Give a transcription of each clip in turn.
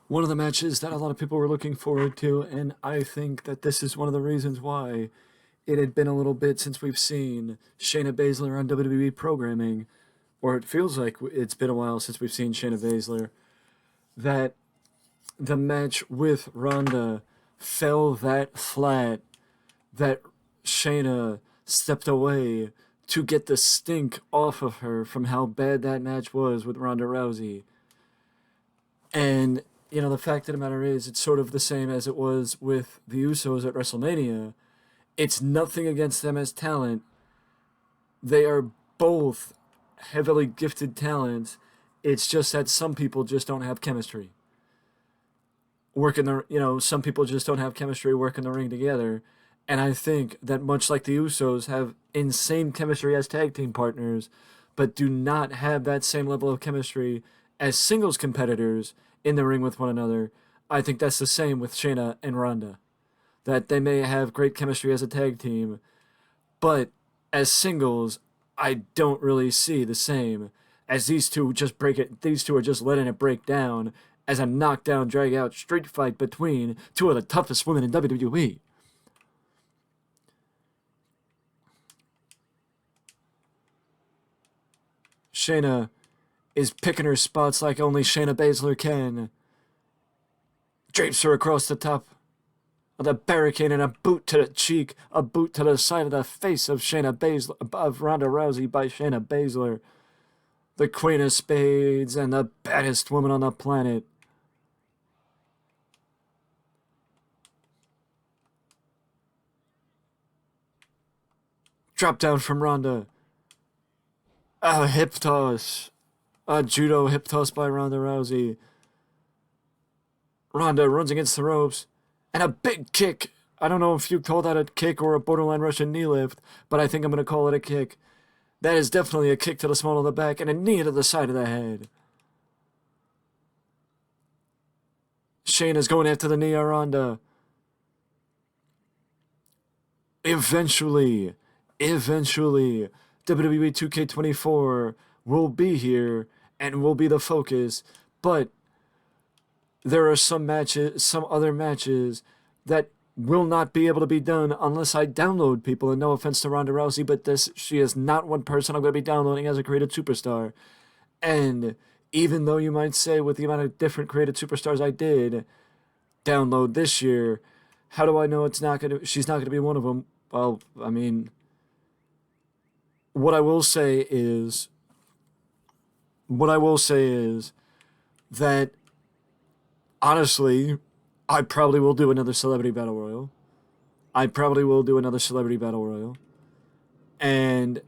one of the matches that a lot of people were looking forward to, and I think that this is one of the reasons why it had been a little bit since we've seen Shayna Baszler on WWE programming, or it feels like it's been a while since we've seen Shayna Baszler, that the match with Ronda fell that flat that Shayna stepped away to get the stink off of her from how bad that match was with Ronda Rousey. And, the fact of the matter is, it's sort of the same as it was with the Usos at WrestleMania. It's nothing against them as talent. They are both heavily gifted talents. It's just that some people just don't have chemistry. Some people just don't have chemistry working the ring together. And I think that much like the Usos have insane chemistry as tag team partners, but do not have that same level of chemistry as singles competitors in the ring with one another, I think that's the same with Shayna and Ronda. That they may have great chemistry as a tag team, but as singles, I don't really see the same as these two just break it. These two are just letting it break down as a knockdown, drag out street fight between two of the toughest women in WWE. Shayna is picking her spots like only Shayna Baszler can. Drapes her across the top of the barricade and a boot to the cheek, a boot to the side of the face of of Ronda Rousey by Shayna Baszler, the Queen of Spades and the baddest woman on the planet. Drop down from Ronda. A hip toss. A judo hip toss by Ronda Rousey. Ronda runs against the ropes. And a big kick. I don't know if you call that a kick or a borderline Russian knee lift, but I think I'm going to call it a kick. That is definitely a kick to the small of the back and a knee to the side of the head. Shayna's going after the knee of Ronda. Eventually, WWE 2k24 will be here and will be the focus, but there are some other matches that will not be able to be done unless I download people. And no offense to Ronda Rousey, but she is not one person I'm going to be downloading as a created superstar. And even though you might say with the amount of different created superstars I did download this year, how do I know she's not going to be one of them? Well, I mean, what I will say is that honestly, I probably will do another Celebrity Battle Royal. And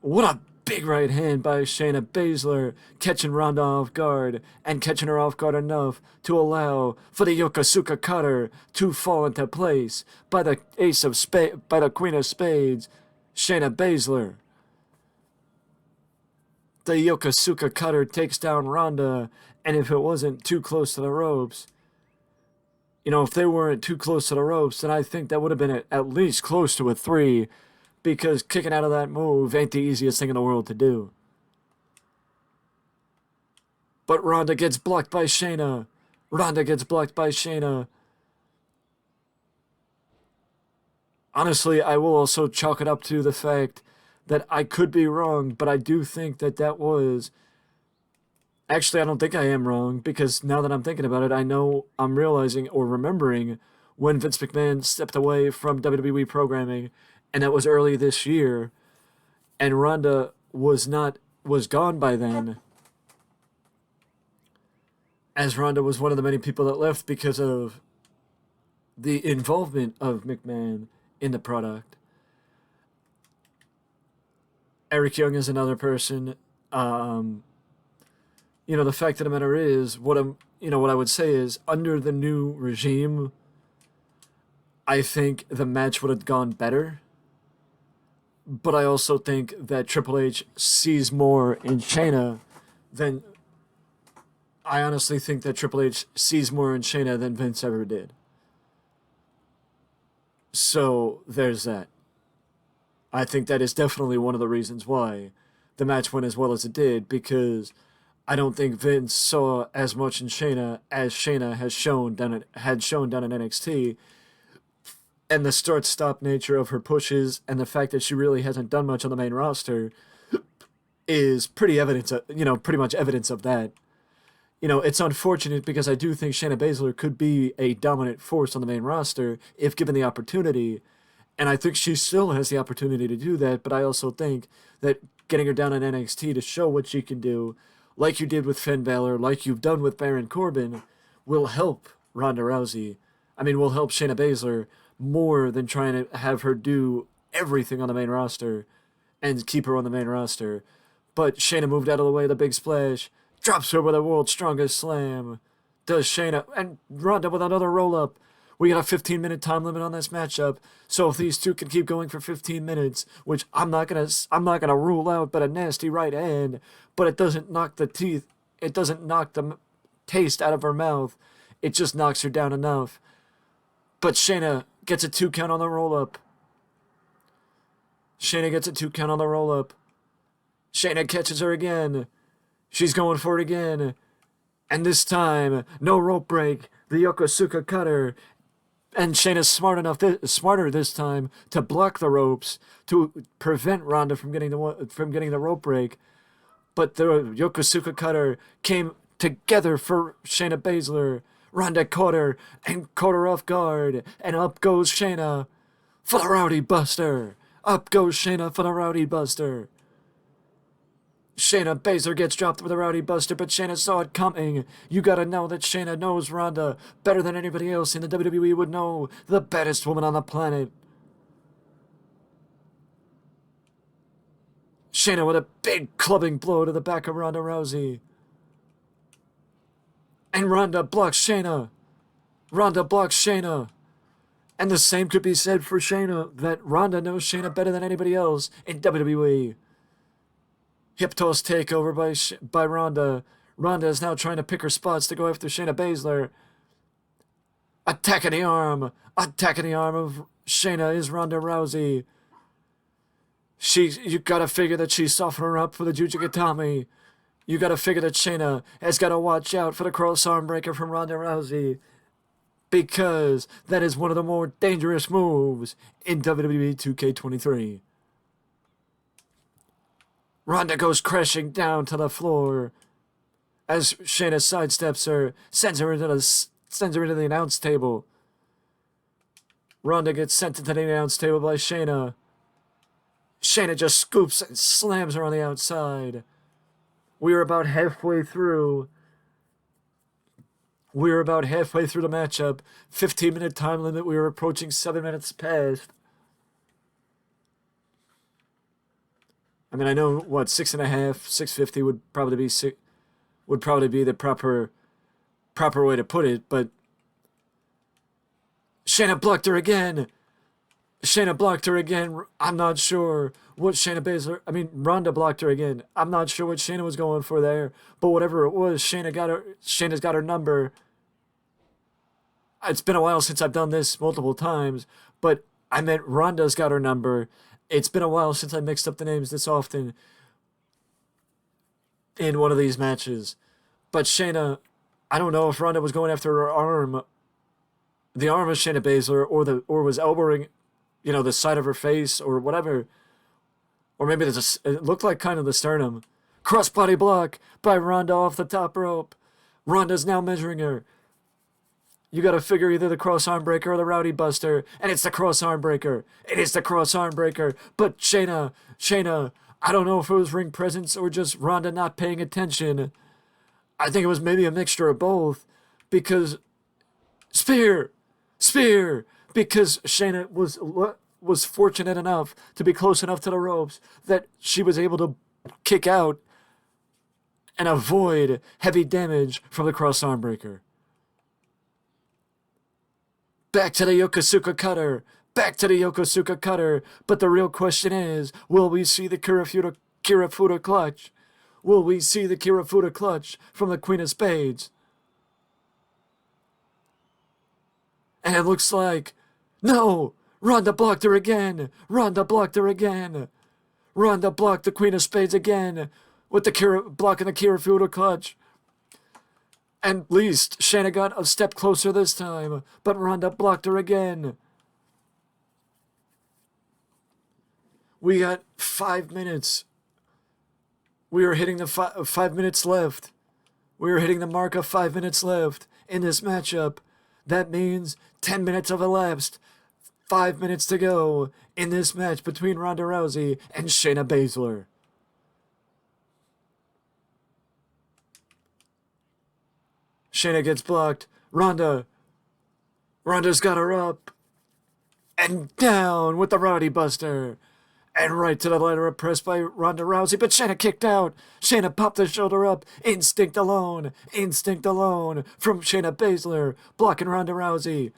what a big right hand by Shayna Baszler, catching Ronda off guard, and catching her off guard enough to allow for the Yokosuka cutter to fall into place by the by the Queen of Spades, Shayna Baszler. The Yokosuka cutter takes down Ronda, and if it wasn't too close to the ropes, if they weren't too close to the ropes, then I think that would have been at least close to a 3, because kicking out of that move ain't the easiest thing in the world to do. But Ronda gets blocked by Shayna. Honestly, I will also chalk it up to the fact that I could be wrong, but I do think that was... Actually, I don't think I am wrong, because now that I'm thinking about it, I'm realizing or remembering when Vince McMahon stepped away from WWE programming, and that was early this year, and Ronda was gone by then, as Ronda was one of the many people that left because of the involvement of McMahon in the product. Eric Young is another person. The fact of the matter is, what I would say is, under the new regime, I think the match would have gone better. But I also think that Triple H sees more in Shayna than... I honestly think that Triple H sees more in Shayna than Vince ever did. So, there's that. I think that is definitely one of the reasons why the match went as well as it did, because I don't think Vince saw as much in Shayna as Shayna had shown down in NXT, and the start-stop nature of her pushes and the fact that she really hasn't done much on the main roster is pretty much evidence of that. It's unfortunate because I do think Shayna Baszler could be a dominant force on the main roster if given the opportunity, and I think she still has the opportunity to do that, but I also think that getting her down in NXT to show what she can do, like you did with Finn Balor, like you've done with Baron Corbin, will help Ronda Rousey. Will help Shayna Baszler more than trying to have her do everything on the main roster and keep her on the main roster. But Shayna moved out of the way of the big splash, drops her with a world's strongest slam. Does Shayna and Ronda with another roll-up. We got a 15-minute time limit on this matchup, so if these two can keep going for 15 minutes, which I'm not gonna rule out, but a nasty right hand, but it doesn't knock the teeth, it doesn't knock the taste out of her mouth, it just knocks her down enough. But Shayna gets a 2 count on the roll-up. Shayna gets a 2 count on the roll-up. Shayna catches her again. She's going for it again. And this time, no rope break. The Yokosuka cutter. And Shayna's smarter this time to block the ropes to prevent Ronda from getting the rope break. But the Yokosuka cutter came together for Shayna Baszler. Ronda caught her and caught her off guard. And up goes Shayna for the Rowdy Buster. Up goes Shayna for the Rowdy Buster. Shayna Baszler gets dropped with a Rowdy Buster, but Shayna saw it coming. You gotta know that Shayna knows Ronda better than anybody else in the WWE would know. The baddest woman on the planet. Shayna with a big clubbing blow to the back of Ronda Rousey. And Ronda blocks Shayna. Ronda blocks Shayna. And the same could be said for Shayna, that Ronda knows Shayna better than anybody else in WWE. Hip toss takeover by Ronda. Ronda is now trying to pick her spots to go after Shayna Baszler. Attacking the arm of Shayna is Ronda Rousey. You gotta figure that she's softening her up for the Jujigatami. You gotta figure that Shayna has gotta watch out for the cross arm breaker from Ronda Rousey, because that is one of the more dangerous moves in WWE 2k23. Ronda goes crashing down to the floor as Shayna sidesteps her, sends her into the announce table. Ronda gets sent into the announce table by Shayna. Shayna just scoops and slams her on the outside. We are about halfway through. the matchup. 15-minute time limit. We were approaching 7 minutes past. I know what 6.5, 650 would probably be the proper way to put it, but Shayna blocked her again. I'm not sure what Ronda blocked her again. I'm not sure what Shayna was going for there, but whatever it was, Shayna's got her number. It's been a while since I've done this multiple times, but I meant Ronda's got her number. It's been a while since I mixed up the names this often in one of these matches. But Shayna, I don't know if Ronda was going after her arm, the arm of Shayna Baszler, or was elbowing, the side of her face or whatever. Or maybe it looked like kind of the sternum. Crossbody block by Ronda off the top rope. Ronda's now measuring her. You gotta figure either the cross arm breaker or the Rowdy Buster, and it's the cross arm breaker. But Shayna, I don't know if it was ring presence or just Ronda not paying attention. I think it was maybe a mixture of both, because spear, because Shayna was fortunate enough to be close enough to the ropes that she was able to kick out and avoid heavy damage from the cross arm breaker. Back to the Yokosuka cutter. But the real question is, will we see the Kirifuda clutch? Will we see the Kirifuda clutch from the Queen of Spades? And it looks like, no! Ronda blocked her again! Ronda blocked the Queen of Spades again! with the blocking the Kirifuda clutch. At least Shayna got a step closer this time, but Ronda blocked her again. We got 5 minutes. We are hitting the 5 minutes left. We are hitting the mark of 5 minutes left in this matchup. That means 10 minutes have elapsed. 5 minutes to go in this match between Ronda Rousey and Shayna Baszler. Shayna gets blocked. Ronda's got her up. And down with the Rowdy Buster. And right to the ladder of press by Ronda Rousey, but Shayna kicked out. Shayna popped the shoulder up. Instinct alone from Shayna Baszler, blocking Ronda Rousey.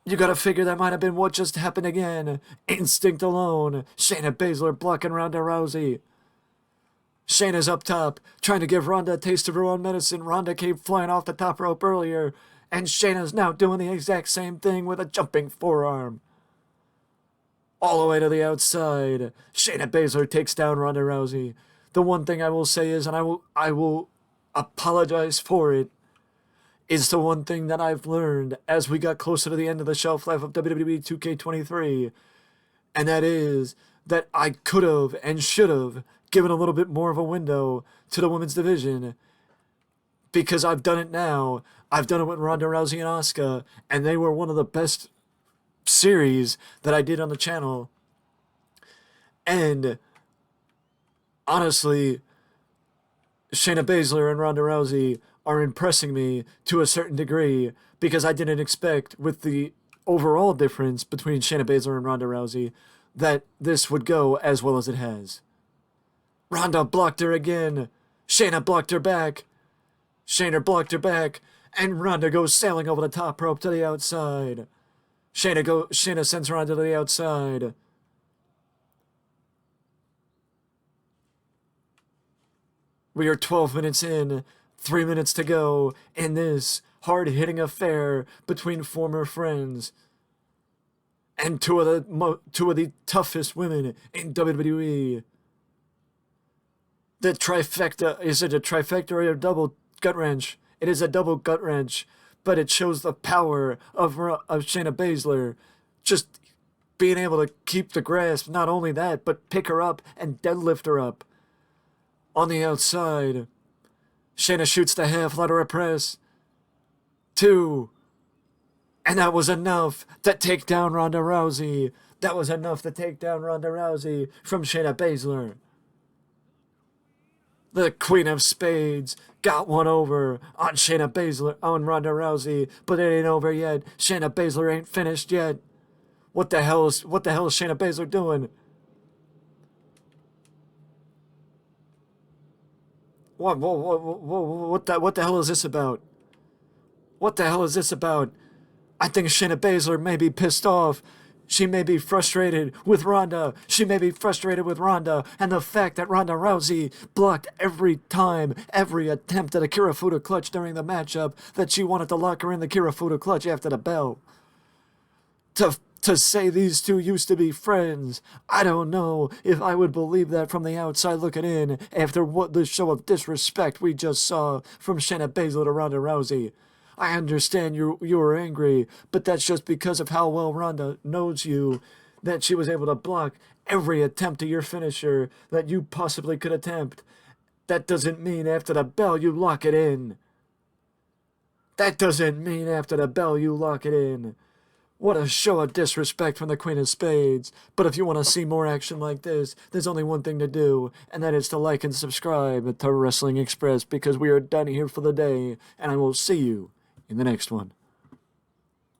You gotta figure that might have been what just happened again. Instinct alone. Shayna Baszler blocking Ronda Rousey. Shayna's up top, trying to give Ronda a taste of her own medicine. Ronda came flying off the top rope earlier, and Shayna's now doing the exact same thing with a jumping forearm. All the way to the outside. Shayna Baszler takes down Ronda Rousey. The one thing I will say is, and I will apologize for it, is the one thing that I've learned as we got closer to the end of the shelf life of WWE 2k23, and that is that I could have and should have given a little bit more of a window to the women's division, because I've done it now. I've done it with Ronda Rousey and Asuka, and they were one of the best series that I did on the channel. And honestly, Shayna Baszler and Ronda Rousey are impressing me to a certain degree, because I didn't expect, with the overall difference between Shayna Baszler and Ronda Rousey, that this would go as well as it has. Ronda blocked her again. Shayna blocked her back. And Ronda goes sailing over the top rope to the outside. Shayna sends Ronda to the outside. We are 12 minutes in, 3 minutes to go in this hard-hitting affair between former friends and two of the toughest women in WWE. The trifecta, is it a trifecta or a double gut wrench? It is a double gut wrench, but it shows the power of Shayna Baszler just being able to keep the grasp. Not only that, but pick her up and deadlift her up. On the outside, Shayna shoots the half ladder press. 2. And that was enough to take down Ronda Rousey. That was enough to take down Ronda Rousey from Shayna Baszler. The Queen of Spades got one over on Shayna Baszler, on Ronda Rousey, but it ain't over yet. Shayna Baszler ain't finished yet. What the hell is Shayna Baszler doing? What the hell is this about? What the hell is this about? I think Shayna Baszler may be pissed off. She may be frustrated with Ronda. And the fact that Ronda Rousey blocked every attempt at a Kirifuda clutch during the matchup, that she wanted to lock her in the Kirifuda clutch after the bell. To say these two used to be friends, I don't know if I would believe that from the outside looking in after what the show of disrespect we just saw from Shayna Baszler to Ronda Rousey. I understand you were angry, but that's just because of how well Ronda knows you, that she was able to block every attempt to your finisher that you possibly could attempt. That doesn't mean after the bell you lock it in. What a show of disrespect from the Queen of Spades. But if you want to see more action like this, there's only one thing to do, and that is to like and subscribe to Wrestling Express, because we are done here for the day, and I will see you in the next one.